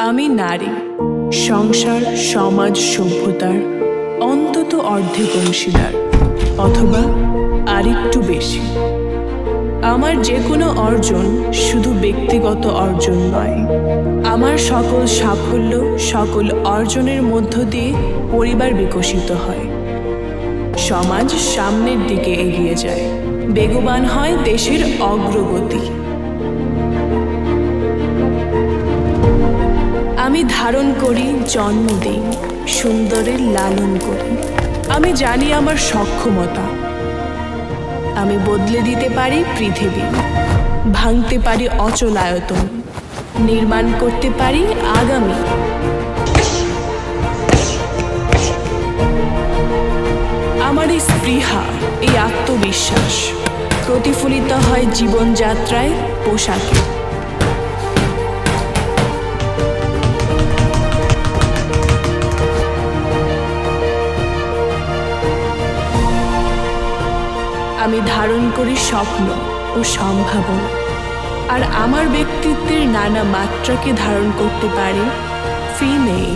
আমি নারী, সংসার, সমাজ, সভ্যতার অন্তত অর্ধেক অংশীদার, অথবা আরেকটু বেশি। আমার যে কোনো অর্জন শুধু ব্যক্তিগত অর্জন নয়। আমার সকল সাফল্য, সকল অর্জনের মধ্য দিয়ে পরিবার বিকশিত হয়, সমাজ সামনের দিকে এগিয়ে যায়, বেগবান হয় দেশের অগ্রগতি। আমি ধারণ করি, জন্ম দিই, সুন্দরের লালন করি। আমি জানি আমার সক্ষমতা। আমি বদলে দিতে পারি পৃথিবী, ভাঙতে পারি অচলায়তন, নির্মাণ করতে পারি আগামী। আমার এই স্পৃহা, এই আত্মবিশ্বাস প্রতিফলিত হয় জীবনযাত্রায়, পোশাকে। আমি ধারণ করি স্বপ্ন ও সম্ভাবনা, আর আমার ব্যক্তিত্বের নানা মাত্রাকে ধারণ করতে পারি ফিমেল।